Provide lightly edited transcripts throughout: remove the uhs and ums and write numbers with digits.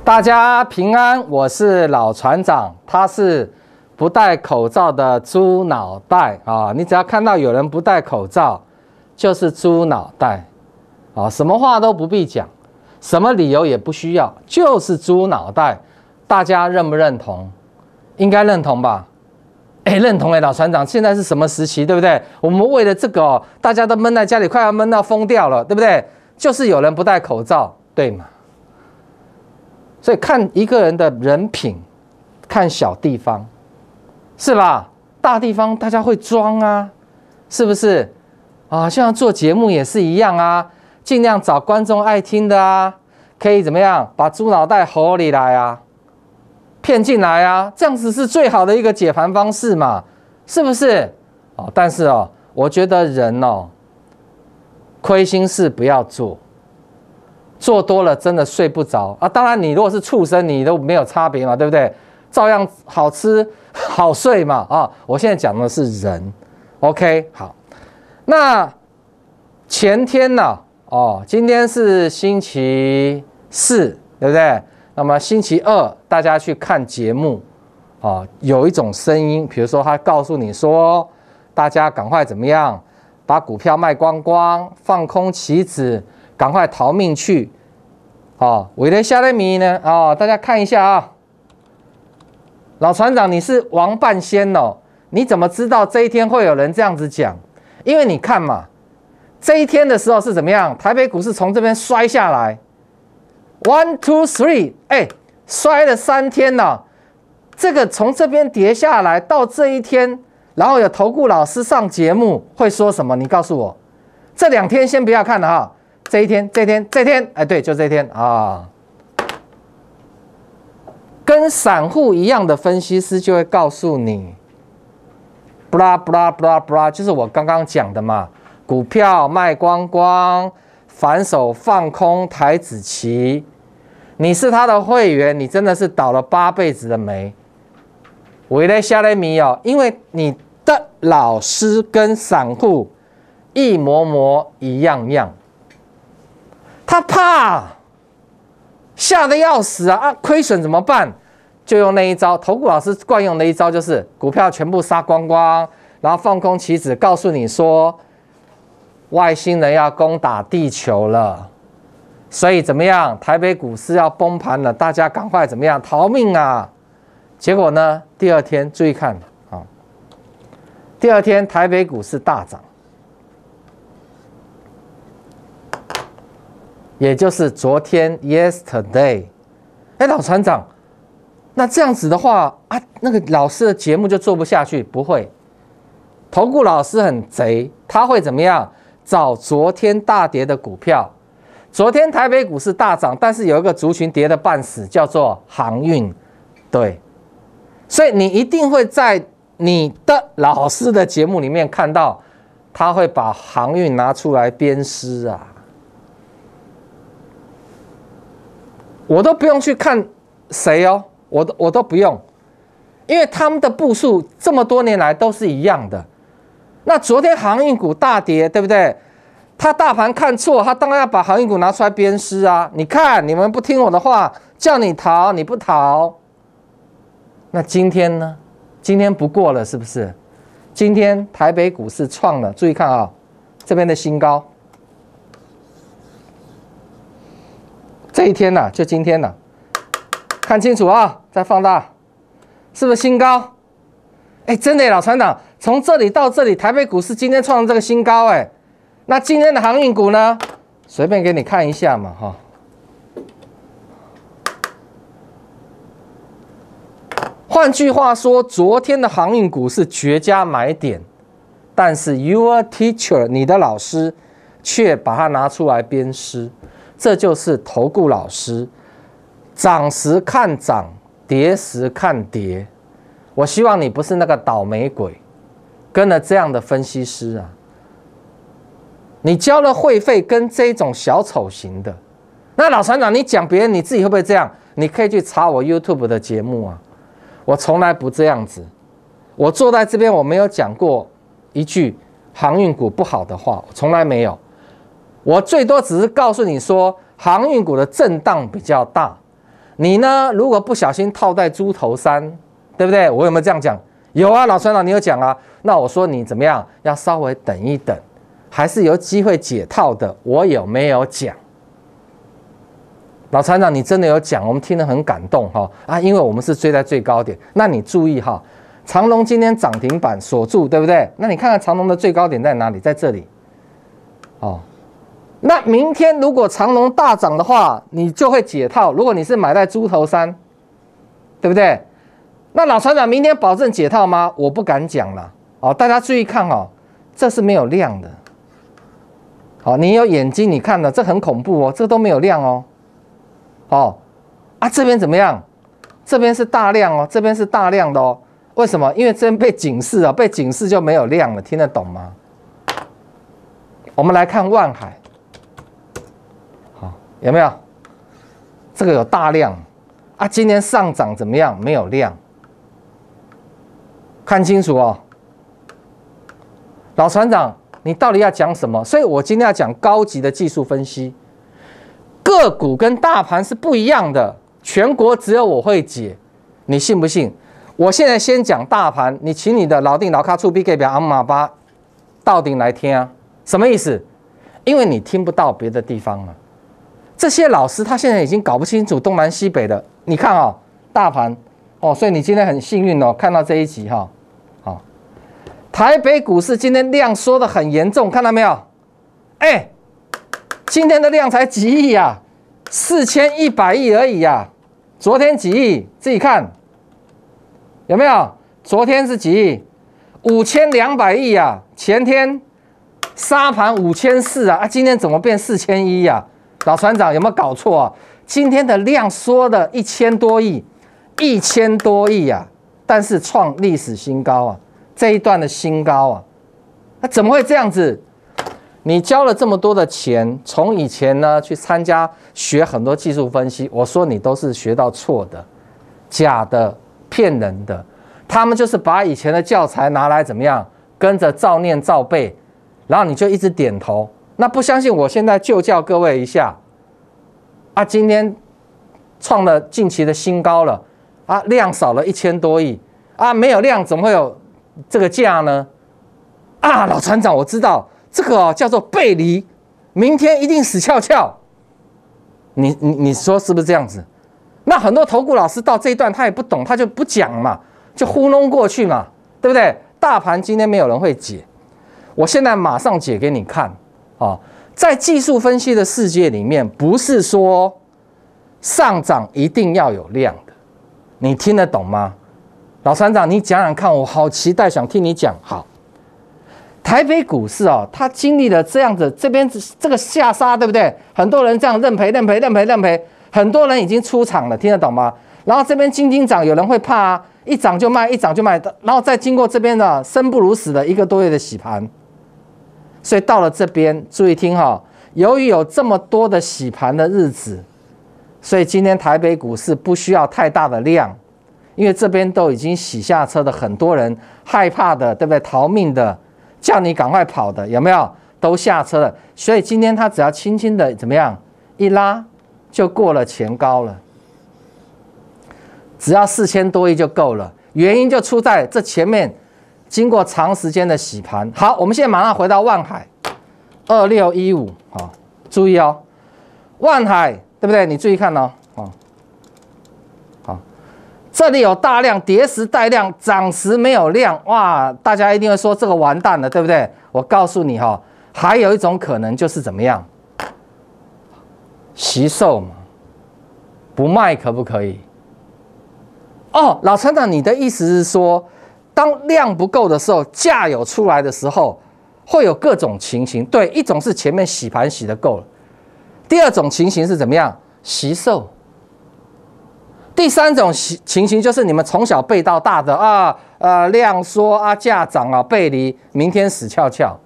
大家平安，我是老船长，他是不戴口罩的猪脑袋啊！你只要看到有人不戴口罩，就是猪脑袋啊！什么话都不必讲，什么理由也不需要，就是猪脑袋。大家认不认同？应该认同吧？认同老船长，现在是什么时期，对不对？我们为了这个哦，大家都闷在家里，快要闷到疯掉了，对不对？就是有人不戴口罩，对吗？所以看一个人的人品，看小地方，是吧？大地方大家会装啊，是不是？啊，像做节目也是一样啊，尽量找观众爱听的啊，可以怎么样？把猪脑袋吼里来啊，骗进来啊，这样子是最好的一个解盘方式嘛，是不是？哦，但是哦，我觉得人哦，亏心事不要做。做多了真的睡不着啊！当然，你如果是畜生，你都没有差别嘛，对不对？照样好吃好睡嘛啊！我现在讲的是人 ，OK， 好。那前天呢？哦，今天是星期四，对不对？那么星期二大家去看节目啊，有一种声音，比如说他告诉你说，大家赶快怎么样，把股票卖光光，放空期指。赶快逃命去！哦，为了下来米呢？哦，大家看一下啊，老船长，你是王半仙哦，你怎么知道这一天会有人这样子讲？因为你看嘛，这一天的时候是怎么样？台北股市从这边摔下来 ，1 2 3，摔了3天了。这个从这边跌下来到这一天，然后有投顾老师上节目会说什么？你告诉我，这2天先不要看了哈。这一天，对，就这一天啊，跟散户一样的分析师就会告诉你，布拉布拉布拉布拉，就是我刚刚讲的嘛，股票卖光光，反手放空台指期，你是他的会员，你真的是倒了8辈子的霉。我在下来米哦，因为你的老师跟散户一模模一样样。他怕，吓得要死啊！亏损怎么办？就用那一招，投顾老师惯用的一招，就是股票全部杀光光，然后放空期指，告诉你说，外星人要攻打地球了，所以怎么样？台北股市要崩盘了，大家赶快怎么样逃命啊！结果呢？第二天注意看啊，第二天台北股市大涨。也就是昨天 yesterday， 老船长，那这样子的话啊，那个老师的节目就做不下去。不会，投顾老师很贼，他会怎么样？找昨天大跌的股票。昨天台北股市大涨，但是有一个族群跌得半死，叫做航运。对，所以你一定会在你的老师的节目里面看到，他会把航运拿出来鞭尸啊。我都不用去看谁哦，我都不用，因为他们的步数这么多年来都是一样的。那昨天航运股大跌，对不对？他大盘看错，他当然要把航运股拿出来鞭尸啊！你看，你们不听我的话，叫你逃你不逃。那今天呢？今天不过了，是不是？今天台北股市创了，注意看啊，这边的新高。这一天就今天看清楚啊，再放大，是不是新高？真的，老船长，从这里到这里，台北股市今天创这个新高，那今天的航运股呢？随便给你看一下嘛，哈。换句话说，昨天的航运股是绝佳买点，但是 your teacher 你的老师却把它拿出来鞭尸。这就是投顾老师，涨时看涨，跌时看跌。我希望你不是那个倒霉鬼，跟了这样的分析师啊。你交了会费跟这种小丑型的，那老船长，你讲别人，你自己会不会这样？你可以去查我 YouTube 的节目啊，我从来不这样子。我坐在这边，我没有讲过一句航运股不好的话，我从来没有。我最多只是告诉你说，航运股的震荡比较大，你呢，如果不小心套在猪头山，对不对？我有没有这样讲？有啊，老船长你有讲啊。那我说你怎么样？要稍微等一等，还是有机会解套的。我有没有讲？老船长，你真的有讲，我们听得很感动哈啊，因为我们是追在最高点。那你注意哈，长荣今天涨停板锁住，对不对？那你看看长荣的最高点在哪里？在这里。哦，那明天如果长荣大涨的话，你就会解套。如果你是买在猪头山，对不对？那老船长明天保证解套吗？我不敢讲了。哦，大家注意看哦，这是没有量的。好，你有眼睛你看了，这很恐怖哦，这都没有量哦。哦，啊，这边怎么样？这边是大量哦，这边是大量的哦。为什么？因为这边被警示啊，被警示就没有量了，听得懂吗？我们来看万海，好，有没有？这个有大量啊，今天上涨怎么样？没有量，看清楚哦。老船长，你到底要讲什么？所以我今天要讲高级的技术分析。个股跟大盘是不一样的，全国只有我会解，你信不信？我现在先讲大盘，你请你的老定老卡触笔给表阿马巴到顶来听啊，什么意思？因为你听不到别的地方了。这些老师他现在已经搞不清楚东南西北的，你看哦，大盘哦，所以你今天很幸运哦，看到这一集哈，好，台北股市今天量缩得很严重，看到没有？哎。今天的量才几亿啊，4100亿而已啊！昨天几亿？自己看有没有？昨天是几亿？5200亿啊！前天沙盘5400啊！今天怎么变4100啊？老船长有没有搞错啊？今天的量缩了1000多亿，1000多亿啊！但是创历史新高啊！这一段的新高啊！那怎么会这样子？你交了这么多的钱，从以前呢去参加学很多技术分析，我说你都是学到错的、假的、骗人的。他们就是把以前的教材拿来怎么样，跟着照念照背，然后你就一直点头。那不相信，我现在就教各位一下啊，今天创了近期的新高了啊，量少了1000多亿啊，没有量怎么会有这个价呢？啊，老船长，我知道。这个哦叫做背离，明天一定死翘翘。你说是不是这样子？那很多投顾老师到这一段他也不懂，他就不讲嘛，就糊弄过去嘛，对不对？大盘今天没有人会解，我现在马上解给你看啊！在技术分析的世界里面，不是说上涨一定要有量的，你听得懂吗？老船长，你讲讲看，我好期待，想听你讲。好。台北股市哦，它经历了这样子，这边这个下杀，对不对？很多人这样认赔，很多人已经出场了，听得懂吗？然后这边轻涨，有人会怕啊，一涨就卖，然后再经过这边的生不如死的1个多月的洗盘，所以到了这边，注意听哈，由于有这么多的洗盘的日子，所以今天台北股市不需要太大的量，因为这边都已经洗下车的很多人害怕的，对不对？逃命的。叫你赶快跑的有没有？都下车了，所以今天他只要轻轻的怎么样一拉，就过了前高了，只要4000多亿就够了。原因就出在这前面经过长时间的洗盘。好，我们现在马上回到万海2615，好，注意哦，万海对不对？你注意看哦，这里有大量，跌时带量，涨时没有量，哇！大家一定会说这个完蛋了，对不对？我告诉你哈，还有一种可能就是怎么样，惜售嘛，不卖可不可以？哦，老船长，你的意思是说，当量不够的时候，价有出来的时候，会有各种情形。对，一种是前面洗盘洗的够了，第二种情形是怎么样？惜售。第三种情形就是你们从小背到大的啊，量缩啊，价涨啊，背离，明天死翘翘。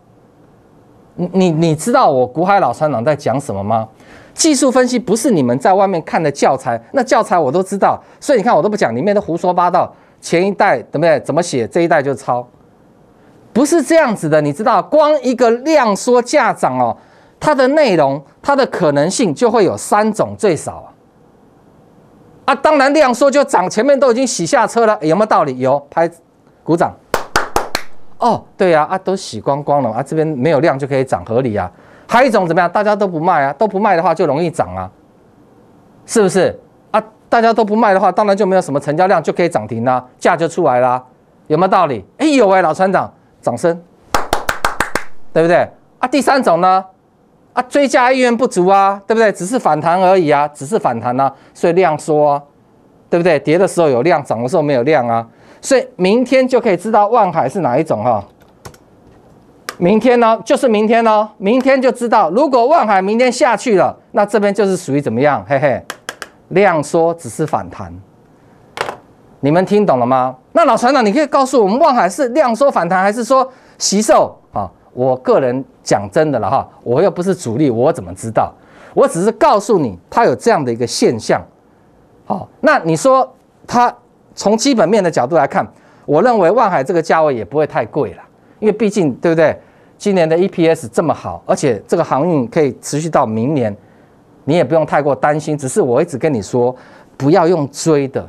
你知道我股海老船长在讲什么吗？技术分析不是你们在外面看的教材，那教材我都知道，所以你看我都不讲，里面都胡说八道。前一代对不对？怎么写，这一代就抄，不是这样子的。你知道，光一个量缩价涨哦，它的内容，它的可能性就会有3种最少啊。啊，当然量缩就涨，前面都已经洗下车了，有没有道理？有，拍鼓掌。哦，对呀，都洗光光了啊，这边没有量就可以涨，合理啊。还有一种怎么样？大家都不卖啊，都不卖的话就容易涨啊，是不是？啊，大家都不卖的话，当然就没有什么成交量，就可以涨停啦，价就出来啦，有没有道理？哎，有老船长，掌声，对不对？啊，第三种呢？啊，追加意愿不足啊，对不对？只是反弹而已啊，只是反弹啊，所以量缩啊，对不对？跌的时候有量，涨的时候没有量啊，所以明天就可以知道万海是哪一种哈。明天呢，就是明天哦，明天就知道。如果万海明天下去了，那这边就是属于怎么样？嘿嘿，量缩只是反弹，你们听懂了吗？那老船长，你可以告诉我们，万海是量缩反弹，还是说惜售啊？我个人讲真的了哈，我又不是主力，我怎么知道？我只是告诉你，它有这样的一个现象。好，那你说它从基本面的角度来看，我认为万海这个价位也不会太贵了，因为毕竟对不对？今年的 EPS 这么好，而且这个航运可以持续到明年，你也不用太过担心。只是我一直跟你说，不要用追的，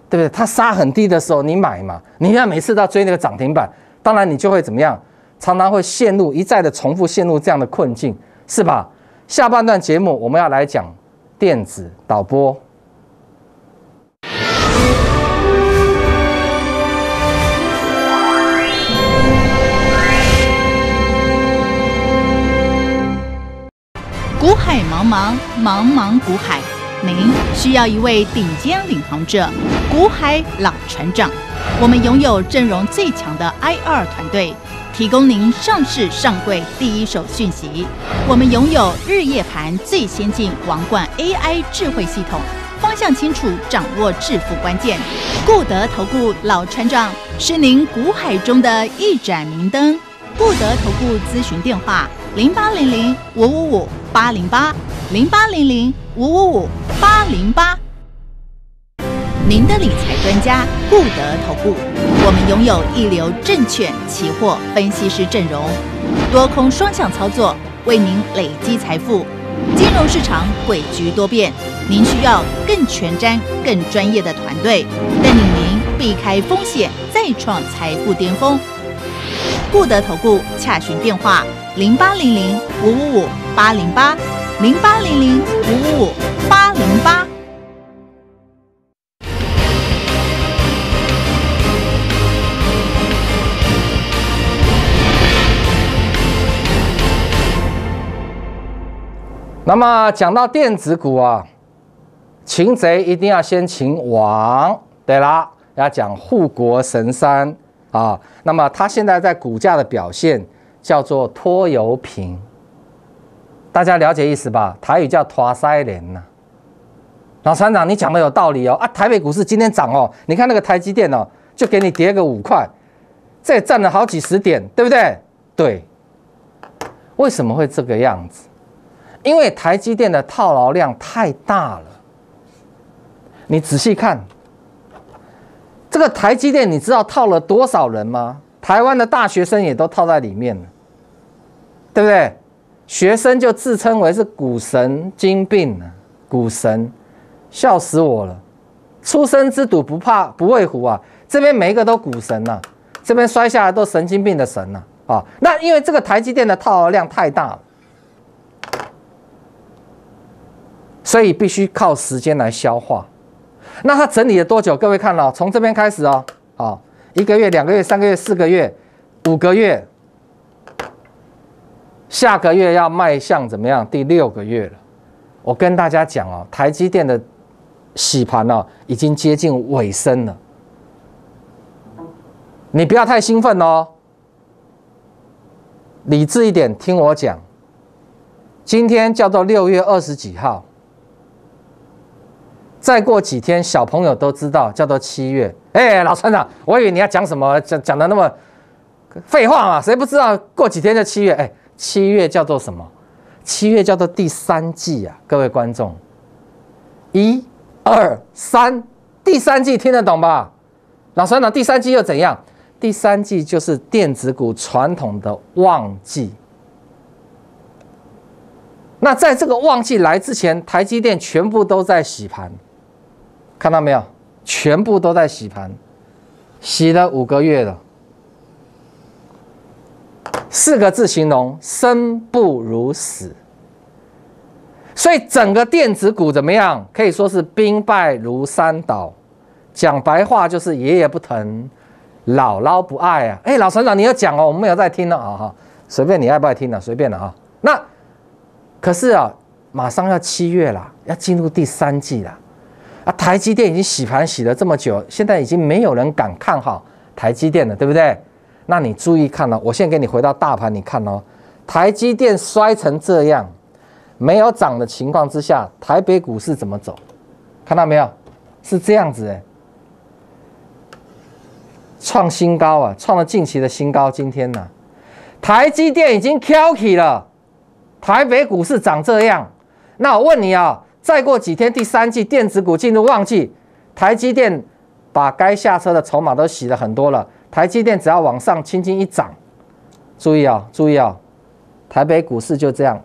对不对？它杀很低的时候你买嘛，你要每次都要追那个涨停板，当然你就会怎么样？常常会陷入一再的重复陷入这样的困境，是吧？下半段节目我们要来讲电子导播。股海茫茫，茫茫股海，您需要一位顶尖领航者，股海老船长。我们拥有阵容最强的 IR 团队，提供您上市上柜第一手讯息。我们拥有日夜盘最先进王冠 AI 智慧系统，方向清楚，掌握致富关键。固德投顾老船长是您股海中的一盏明灯。固德投顾咨询电话：0800-555-808，0800-555-808。您的理财专家固德投顾，我们拥有一流证券期货分析师阵容，多空双向操作，为您累积财富。金融市场诡谲多变，您需要更全瞻、更专业的团队，带领您避开风险，再创财富巅峰。固德投顾洽询电话：0800-555-808，0800-555-808。那么讲到电子股啊，擒贼一定要先擒王，对啦，要讲护国神山啊。那么它现在在股价的表现叫做拖油瓶，大家了解意思吧？台语叫拖腮连呐。老船长，你讲的有道理哦啊！台北股市今天涨哦，你看那个台积电哦，就给你跌个5块，这也占了好几十点，对不对？对，为什么会这个样子？因为台积电的套牢量太大了。你仔细看，这个台积电，你知道套了多少人吗？台湾的大学生也都套在里面了，对不对？学生就自称为是股神经病了，股神，笑死我了！初生之犊不畏虎啊！这边每一个都股神啊，这边摔下来都神经病的神啊！那因为这个台积电的套牢量太大了。所以必须靠时间来消化。那它整理了多久？各位看了，从这边开始哦，1个月、2个月、3个月、4个月、5个月，下个月要迈向怎么样？第6个月了。我跟大家讲哦，台积电的洗盘哦，已经接近尾声了。你不要太兴奋哦，理智一点，听我讲。今天叫做6月20几号。再过几天，小朋友都知道叫做7月。哎，老船长，我以为你要讲什么，讲的那么废话嘛？谁不知道过几天就7月？哎，7月叫做什么？7月叫做第3季啊！各位观众，1、2、3，第3季听得懂吧？老船长，第3季又怎样？第3季就是电子股传统的旺季。那在这个旺季来之前，台积电全部都在洗盘。看到没有？全部都在洗盘，洗了5个月了。4个字形容：生不如死。所以整个电子股怎么样？可以说是兵败如山倒。讲白话就是爷爷不疼，姥姥不爱啊。老船长你要讲哦，我们没有在听了啊，随便你爱不爱听了，随便了啊。那可是啊，马上要7月了，要进入第3季了。台积电已经洗盘洗了这么久，现在已经没有人敢看好台积电了，对不对？那你注意看哦，我现在给你回到大盘，你看哦，台积电摔成这样，没有涨的情况之下，台北股市怎么走？看到没有？是这样子创新高啊，创了近期的新高。今天呢，台积电已经翘起了，台北股市长这样，那我问你啊。再过几天，第3季电子股进入旺季，台积电把该下车的筹码都洗了很多了。台积电只要往上轻轻一涨，注意啊，注意啊，台北股市就这样，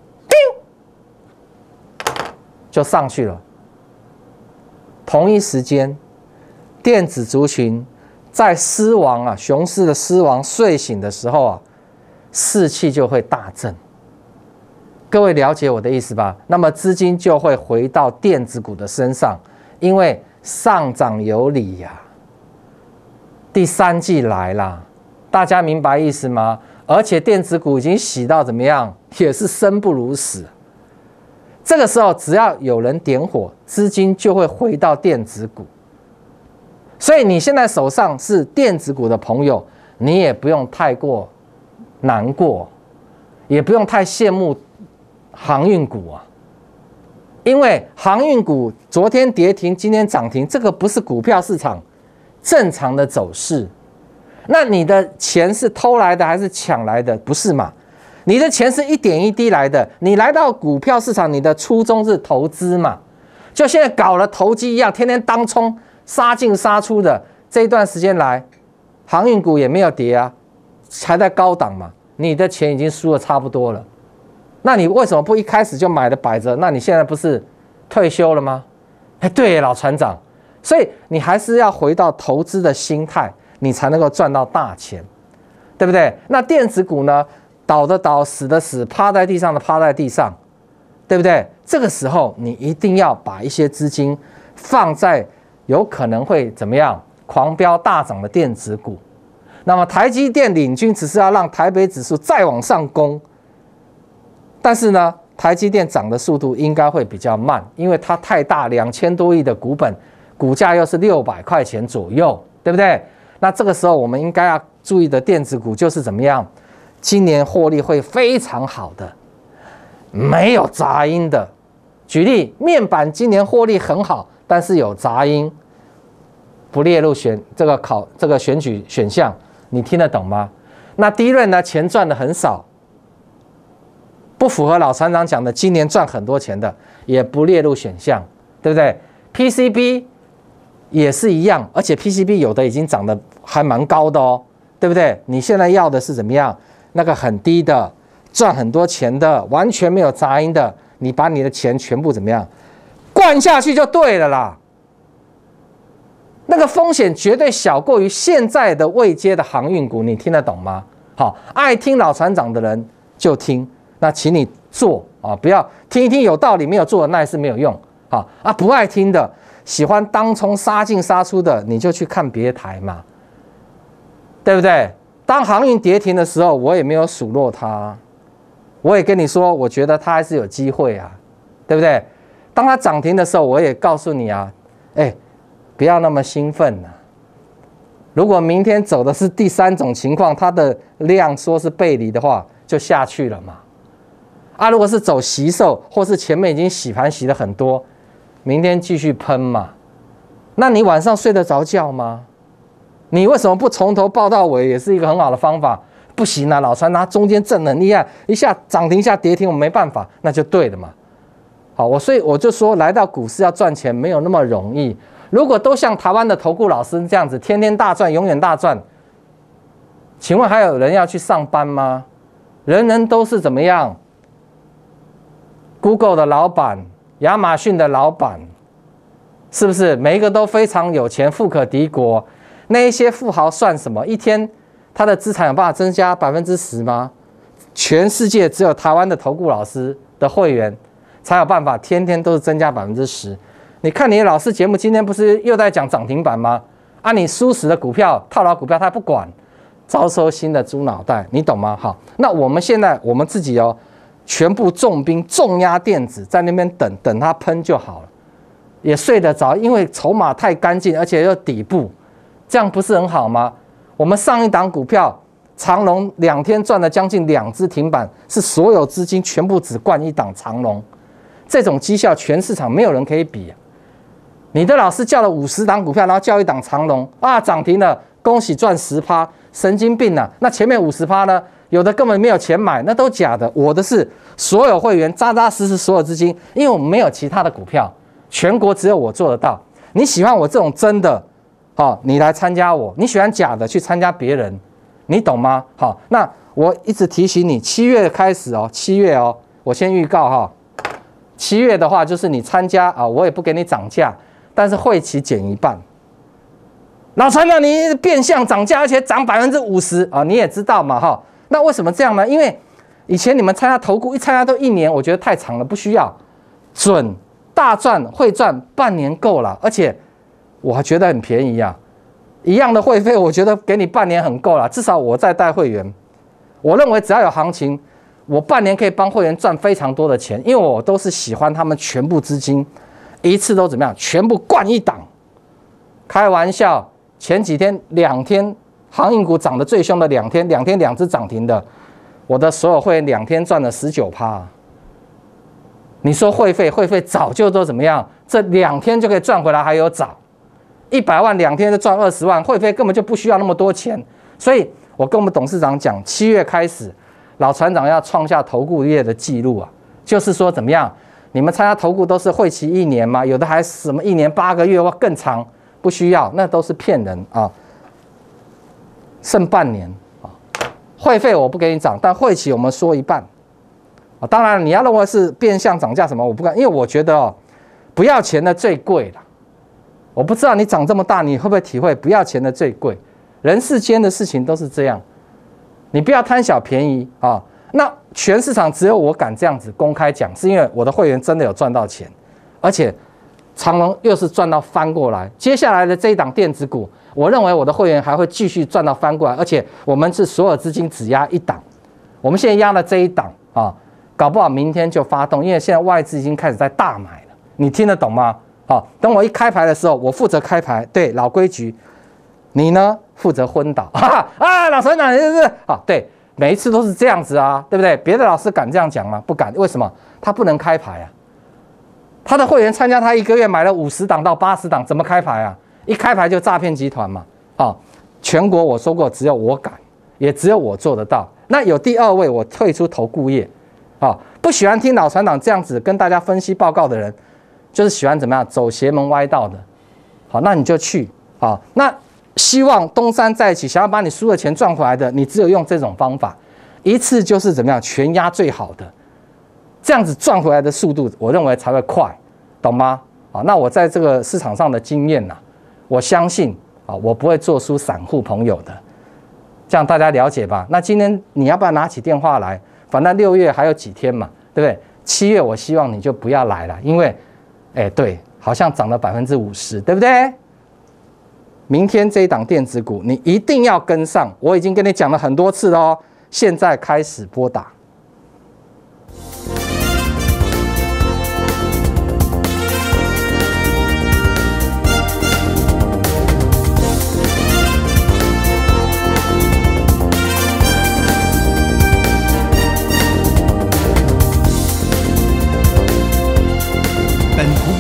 就上去了。同一时间，电子族群在狮王啊，熊市的狮王睡醒的时候啊，士气就会大振。各位了解我的意思吧？那么资金就会回到电子股的身上，因为上涨有理呀。第3季来啦，大家明白意思吗？而且电子股已经洗到怎么样，也是生不如死。这个时候只要有人点火，资金就会回到电子股。所以你现在手上是电子股的朋友，你也不用太过难过，也不用太羡慕航运股啊，因为航运股昨天跌停，今天涨停，这个不是股票市场正常的走势。那你的钱是偷来的还是抢来的？不是嘛？你的钱是一点一滴来的。你来到股票市场，你的初衷是投资嘛？就现在搞了投机一样，天天当冲杀进杀出的。这一段时间来，航运股也没有跌啊，还在高档嘛。你的钱已经输得差不多了。那你为什么不一开始就买的摆着？那你现在不是退休了吗？对，老船长，所以你还是要回到投资的心态，你才能够赚到大钱，对不对？那电子股呢，倒的倒，死的死，趴在地上的趴在地上，对不对？这个时候你一定要把一些资金放在有可能会怎么样狂飙大涨的电子股。那么台积电领军，只是要让台北指数再往上攻。但是呢，台积电涨的速度应该会比较慢，因为它太大，2000多亿的股本，股价又是600块钱左右，对不对？那这个时候我们应该要注意的电子股就是怎么样？今年获利会非常好的，没有杂音的。举例，面板今年获利很好，但是有杂音，不列入选举选项，你听得懂吗？那第一轮呢，钱赚的很少。不符合老船长讲的今年赚很多钱的，也不列入选项，对不对 ？PCB 也是一样，而且 PCB 有的已经涨得还蛮高的哦，对不对？你现在要的是怎么样？那个很低的，赚很多钱的，完全没有杂音的，你把你的钱全部怎么样灌下去就对了啦。那个风险绝对小过于现在的位阶的航运股，你听得懂吗？好，爱听老船长的人就听。那请你做啊，不要听一听有道理没有做，那也是没有用啊！不爱听的，喜欢当冲杀进杀出的，你就去看别台嘛，对不对？当航运跌停的时候，我也没有数落它，我也跟你说，我觉得它还是有机会啊，对不对？当它涨停的时候，我也告诉你啊，不要那么兴奋啊。如果明天走的是第3种情况，它的量说是背离的话，就下去了嘛。如果是走洗手，或是前面已经洗盘洗了很多，明天继续喷嘛，那你晚上睡得着觉吗？你为什么不从头抱到尾，也是一个很好的方法。不行啊，老船拿中间震很厉害，一下涨停一下跌停，我没办法，那就对了嘛。好，所以我就说，来到股市要赚钱没有那么容易。如果都像台湾的投顾老师这样子，天天大赚，永远大赚，请问还有人要去上班吗？人人都是怎么样？Google 的老板，亚马逊的老板，是不是？每一个都非常有钱，富可敌国。那一些富豪算什么？一天他的资产有办法增加10%吗？全世界只有台湾的投顾老师的会员才有办法，天天都是增加10%。你看你的老师节目，今天不是又在讲涨停板吗？啊，你输死的股票、套牢股票，他不管，招收新的猪脑袋，你懂吗？好，那我们现在我们自己全部重兵重压电子，在那边等它喷就好了，也睡得着，因为筹码太干净，而且又底部，这样不是很好吗？我们上一档股票长荣2天赚了将近2只停板，是所有资金全部只灌一档长荣，这种绩效全市场没有人可以比啊！你的老师叫了50档股票，然后叫一档长荣啊涨停了，恭喜赚10%，神经病啊！那前面50%呢？有的根本没有钱买，那都假的。我的是所有会员扎扎实实所有资金，因为我们没有其他的股票，全国只有我做得到。你喜欢我这种真的，你来参加我；你喜欢假的，去参加别人，你懂吗？好，那我一直提醒你，7月开始7月我先预告7月的话就是你参加我也不给你涨价，但是会期减一半。老陈呢，你变相涨价，而且涨50%你也知道嘛那为什么这样呢？因为以前你们参加投顾，一参加都1年，我觉得太长了，不需要。准大赚会赚半年够了，而且我还觉得很便宜啊。一样的会费，我觉得给你半年很够了，至少我在带会员。我认为只要有行情，我半年可以帮会员赚非常多的钱，因为我都是喜欢他们全部资金一次都怎么样，全部灌一档。开玩笑，前几天2天。航运股涨得最凶的2天2只涨停的，我的所有会员2天赚了19%。你说会费早就都怎么样？这2天就可以赚回来，还有早100万2天就赚20万，会费根本就不需要那么多钱。所以我跟我们董事长讲，7月开始，老船长要创下投顾业的记录啊，就是说怎么样？你们参加投顾都是会期1年吗？有的还什么1年8个月或更长，不需要，那都是骗人啊。剩半年会费我不给你涨，但会期我们缩一半当然你要认为是变相涨价什么，我不敢，因为我觉得不要钱的最贵了。我不知道你长这么大，你会不会体会不要钱的最贵？人世间的事情都是这样，你不要贪小便宜那全市场只有我敢这样子公开讲，是因为我的会员真的有赚到钱，而且长荣又是赚到翻过来。接下来的这一档电子股，我认为我的会员还会继续赚到翻过来，而且我们是所有资金只压一档，我们现在压了这一档搞不好明天就发动，因为现在外资已经开始在大买了，你听得懂吗？等我一开牌的时候，我负责开牌，对，老规矩，你呢负责昏倒老船长就是对，每一次都是这样子对不对？别的老师敢这样讲吗？不敢，为什么？他不能开牌他的会员参加他1个月买了50档到80档，怎么开牌一开牌就诈骗集团嘛！全国我说过，只有我敢，也只有我做得到。那有第2位，我退出投顾业，不喜欢听老船长这样子跟大家分析报告的人，就是喜欢怎么样走邪门歪道的。那你就去那希望东山再起，想要把你输的钱赚回来的，你只有用这种方法，一次就是怎么样全压最好的，这样子赚回来的速度，我认为才会快，懂吗？那我在这个市场上的经验我相信我不会做输散户朋友的，这样大家了解吧？那今天你要不要拿起电话来？反正6月还有几天嘛，对不对？7月我希望你就不要来了，因为，对，好像涨了50%，对不对？明天这一档电子股你一定要跟上，我已经跟你讲了很多次了现在开始拨打。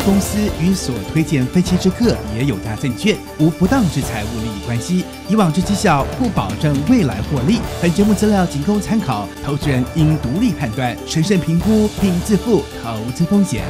公司与所推荐分期之客也有大证券无不当之财务利益关系，以往之绩效不保证未来获利。本节目资料仅供参考，投资人应独立判断、审慎评估并自负投资风险。